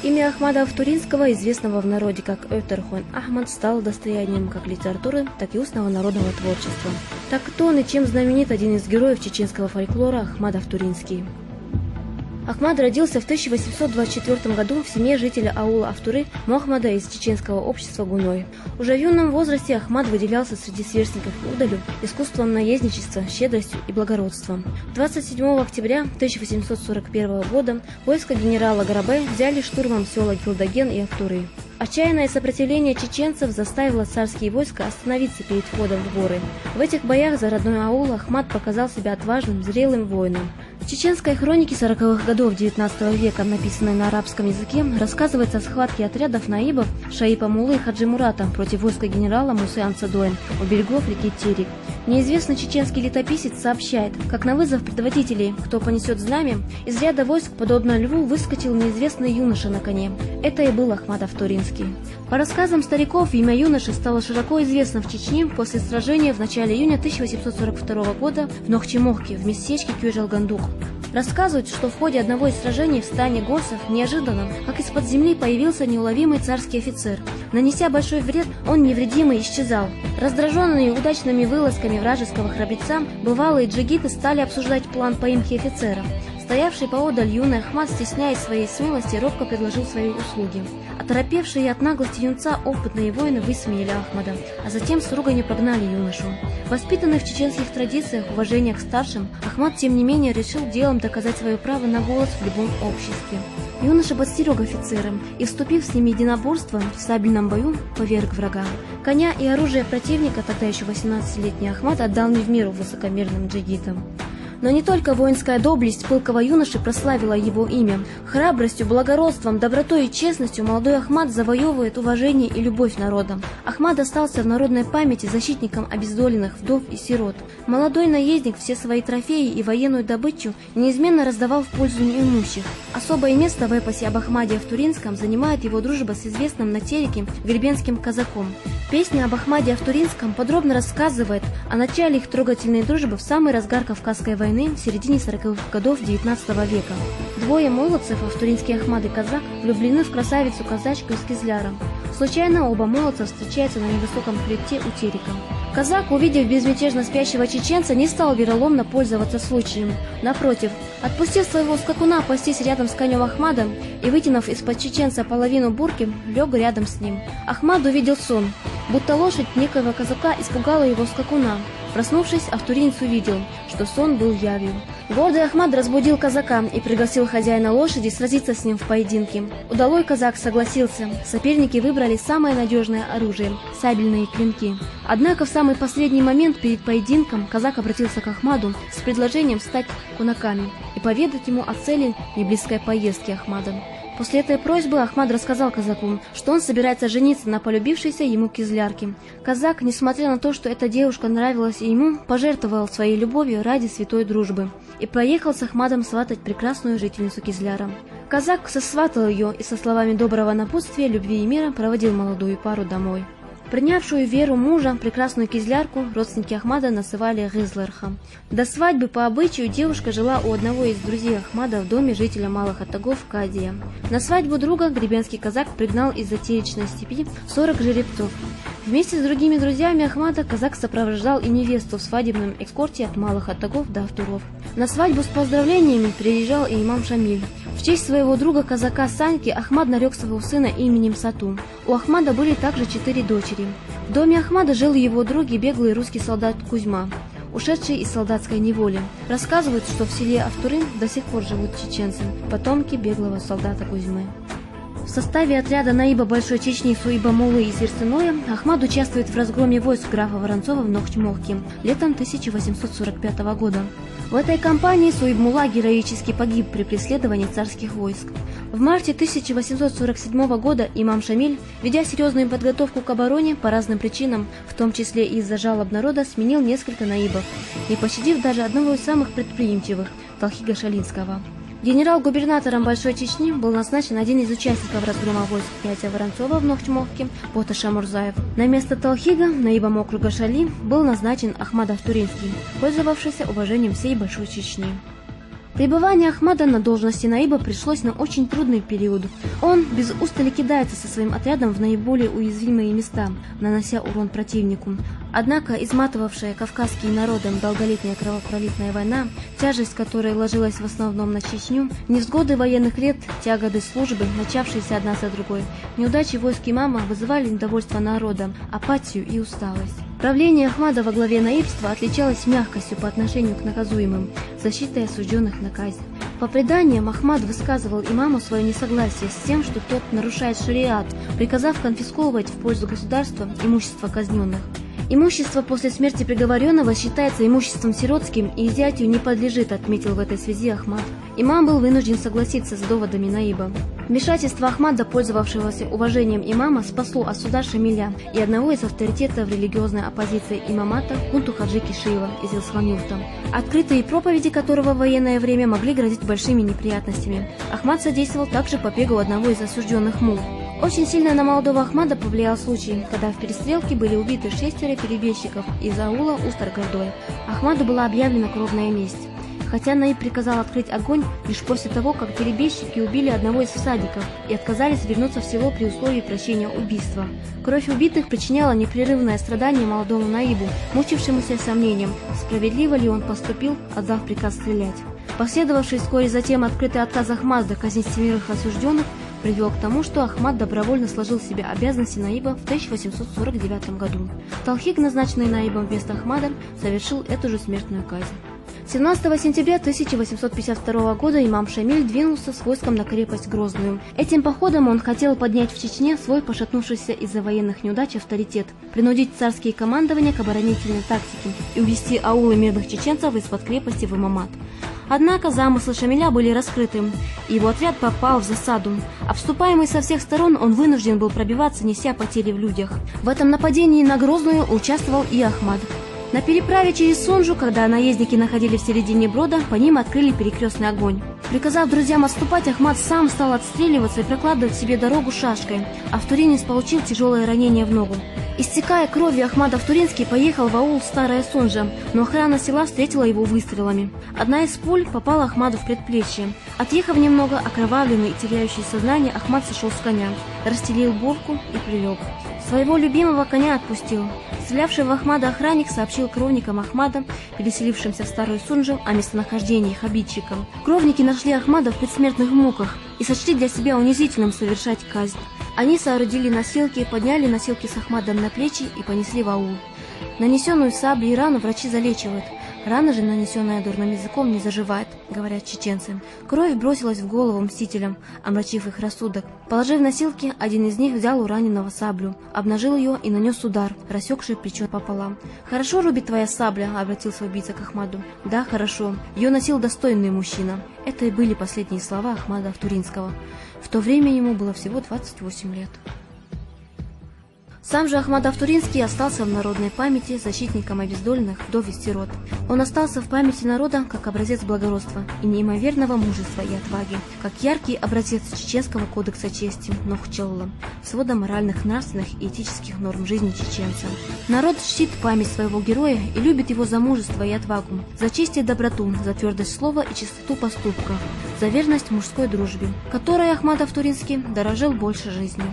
Имя Ахмада Автуринского, известного в народе как Өтерхон Ахмад, стало достоянием как литературы, так и устного народного творчества. Так кто он и чем знаменит один из героев чеченского фольклора Ахмад Автуринский. Ахмад родился в 1824 году в семье жителя аула Автуры Мохмада из чеченского общества Гуной. Уже в юном возрасте Ахмад выделялся среди сверстников удалью, искусством наездничества, щедростью и благородством. 27 октября 1841 года войска генерала Гарабе взяли штурмом села Гилдаген и Автуры. Отчаянное сопротивление чеченцев заставило царские войска остановиться перед входом в горы. В этих боях за родной аул Ахмад показал себя отважным, зрелым воином. В чеченской хронике 40-х годов XIX века, написанной на арабском языке, рассказывается о схватке отрядов наибов Шаипа Муллы и Хаджи Мурата против войска генерала Мусы Ансадоин у берегов реки Терек. Неизвестный чеченский летописец сообщает, как на вызов предводителей, кто понесет знамя, из ряда войск, подобно льву, выскочил неизвестный юноша на коне. Это и был Ахмад Автуринский. По рассказам стариков, имя юноши стало широко известно в Чечне после сражения в начале июня 1842 года в Нохчемохке в местечке Кюжелгандук. Рассказывают, что в ходе одного из сражений в стане горцев неожиданно, как из-под земли, появился неуловимый царский офицер. Нанеся большой вред, он невредимый исчезал. Раздраженные удачными вылазками вражеского храбреца, бывалые джигиты стали обсуждать план поимки офицера. Стоявший поодаль юный Ахмад, стесняясь своей смелости, робко предложил свои услуги. Оторопевшие от наглости юнца опытные воины высмеяли Ахмада, а затем с руганью прогнали юношу. Воспитанный в чеченских традициях уважения к старшим, Ахмад, тем не менее, решил делом доказать свое право на голос в любом обществе. Юноша подстерег офицера и, вступив с ним в единоборство, в сабельном бою поверг врага. Коня и оружие противника, тогда еще 18-летний Ахмад, отдал не в меру высокомерным джигитам. Но не только воинская доблесть пылкого юноши прославила его имя. Храбростью, благородством, добротой и честностью молодой Ахмад завоевывает уважение и любовь народа. Ахмад остался в народной памяти защитником обездоленных, вдов и сирот. Молодой наездник все свои трофеи и военную добычу неизменно раздавал в пользу неимущих. Особое место в эпосе об Ахмаде Автуринском занимает его дружба с известным на Тереке гребенским казаком. Песня об Ахмаде Автуринском подробно рассказывает о начале их трогательной дружбы в самый разгар Кавказской войны в середине 40-х годов XIX века. Двое молодцев, Автуринский Ахмад и казак, влюблены в красавицу-казачку из Кизляра. Случайно оба молодца встречаются на невысоком хребте у Терека. Казак, увидев безмятежно спящего чеченца, не стал вероломно пользоваться случаем. Напротив, отпустив своего скакуна пастись рядом с конем Ахмада и вытянув из-под чеченца половину бурки, лег рядом с ним. Ахмад увидел сон, будто лошадь некоего казака испугала его скакуна. Проснувшись, Автуринец увидел, что сон был явью. Гордый Ахмад разбудил казака и пригласил хозяина лошади сразиться с ним в поединке. Удалой казак согласился. Соперники выбрали самое надежное оружие – сабельные клинки. Однако в самый последний момент перед поединком казак обратился к Ахмаду с предложением стать кунаками и поведать ему о цели неблизкой поездки Ахмада. После этой просьбы Ахмад рассказал казаку, что он собирается жениться на полюбившейся ему кизлярке. Казак, несмотря на то, что эта девушка нравилась ему, пожертвовал своей любовью ради святой дружбы и поехал с Ахмадом сватать прекрасную жительницу Кизляра. Казак сосватал ее и со словами доброго напутствия, любви и мира проводил молодую пару домой. Принявшую веру мужа, прекрасную кизлярку, родственники Ахмада называли Гызларха. До свадьбы по обычаю девушка жила у одного из друзей Ахмада в доме жителя Малых Оттогов Кадия. На свадьбу друга гребенский казак пригнал из затеречной степи 40 жеребцов. Вместе с другими друзьями Ахмада казак сопровождал и невесту в свадебном экскорте от Малых Оттогов до Автуров. На свадьбу с поздравлениями приезжал и имам Шамиль. В честь своего друга казака Саньки Ахмад нарек своего сына именем Сату. У Ахмада были также 4 дочери. В доме Ахмада жил его друг и беглый русский солдат Кузьма, ушедший из солдатской неволи. Рассказывают, что в селе Автуры до сих пор живут чеченцы, потомки беглого солдата Кузьмы. В составе отряда наиба Большой Чечни Суиба Муллы из Ерсыноя Ахмад участвует в разгроме войск графа Воронцова в Нохчемохке летом 1845 года. В этой кампании Суиб-Мулла героически погиб при преследовании царских войск. В марте 1847 года имам Шамиль, ведя серьезную подготовку к обороне по разным причинам, в том числе и из-за жалоб народа, сменил несколько наибов, не пощадив даже одного из самых предприимчивых – Талхига Шалинского. Генерал-губернатором Большой Чечни был назначен один из участников разгрома войск князя Воронцова в Нохчемохке Поташа Мурзаев. На место Талхига, наибом округа Шали, был назначен Ахмад Автуринский, пользовавшийся уважением всей Большой Чечни. Пребывание Ахмада на должности наиба пришлось на очень трудный период. Он без устали кидается со своим отрядом в наиболее уязвимые места, нанося урон противнику. Однако изматывавшая кавказские народы долголетняя кровопролитная война, тяжесть которой ложилась в основном на Чечню, невзгоды военных лет, тяготы службы, начавшиеся одна за другой, неудачи войск имама вызывали недовольство народа, апатию и усталость. Правление Ахмада во главе наибства отличалось мягкостью по отношению к наказуемым, защитой осужденных на казнь. По преданиям, Ахмад высказывал имаму свое несогласие с тем, что тот нарушает шариат, приказав конфисковывать в пользу государства имущество казненных. Имущество после смерти приговоренного считается имуществом сиротским и изъятию не подлежит, отметил в этой связи Ахмад. Имам был вынужден согласиться с доводами наиба. Вмешательство Ахмада, пользовавшегося уважением имама, спасло от суда Шамиля и одного из авторитетов религиозной оппозиции имамата Хунту Хаджи Кишиева из Илсханюрта, открытые проповеди которого в военное время могли грозить большими неприятностями. Ахмад содействовал также побегу одного из осужденных мул. Очень сильно на молодого Ахмада повлиял случай, когда в перестрелке были убиты 6 перебежчиков из аула Устар-Гордой. Ахмаду была объявлена кровная месть. Хотя наиб приказал открыть огонь лишь после того, как перебежчики убили одного из всадников и отказались вернуться в село при условии прощения убийства. Кровь убитых причиняла непрерывное страдание молодому наибу, мучившемуся сомнением, справедливо ли он поступил, отдав приказ стрелять. Последовавший вскоре затем открытый отказ Ахмада казнить 7 осужденных привел к тому, что Ахмад добровольно сложил в себе обязанности наиба в 1849 году. Талхик, назначенный наибом вместо Ахмада, совершил эту же смертную казнь. 17 сентября 1852 года имам Шамиль двинулся с войском на крепость Грозную. Этим походом он хотел поднять в Чечне свой пошатнувшийся из-за военных неудач авторитет, принудить царские командования к оборонительной тактике и увести аулы мирных чеченцев из-под крепости в Имамат. Однако замыслы Шамиля были раскрыты, и его отряд попал в засаду. Обступаемый со всех сторон, он вынужден был пробиваться, неся потери в людях. В этом нападении на Грозную участвовал и Ахмад. На переправе через Сонжу, когда наездники находились в середине брода, по ним открыли перекрестный огонь. Приказав друзьям отступать, Ахмад сам стал отстреливаться и прокладывать себе дорогу шашкой, а Втуринец получил тяжелое ранение в ногу. Истекая кровью, Ахмад Автуринский поехал в аул Старая Сонжа, но охрана села встретила его выстрелами. Одна из пуль попала Ахмаду в предплечье. Отъехав немного, окровавленный и теряющий сознание, Ахмад сошел с коня, расстелил бурку и прилег. Своего любимого коня отпустил. Стрелявший в Ахмада охранник сообщил кровникам Ахмада, переселившимся в Старую Сонжу, о местонахождении их обидчика. Кровники нашли Ахмада в предсмертных муках и сочли для себя унизительным совершать казнь. Они соорудили носилки, подняли носилки с Ахмадом на плечи и понесли в аул. Нанесенную саблей рану врачи залечивают. Рана же, нанесенная дурным языком, не заживает, говорят чеченцы. Кровь бросилась в голову мстителям, омрачив их рассудок. Положив носилки, один из них взял у раненого саблю, обнажил ее и нанес удар, рассекший плечо пополам. «Хорошо рубит твоя сабля», — обратился убийца к Ахмаду. «Да, хорошо. Ее носил достойный мужчина». Это и были последние слова Ахмада Автуринского. В то время ему было всего 28 лет. Сам же Ахмад Автуринский остался в народной памяти защитником обездоленных, вдов и сирот. Он остался в памяти народа как образец благородства и неимоверного мужества и отваги, как яркий образец чеченского кодекса чести Нохчелла, свода моральных, нравственных и этических норм жизни чеченца. Народ чтит память своего героя и любит его за мужество и отвагу, за честь и доброту, за твердость слова и чистоту поступков, за верность мужской дружбе, которой Ахмад Автуринский дорожил больше жизни.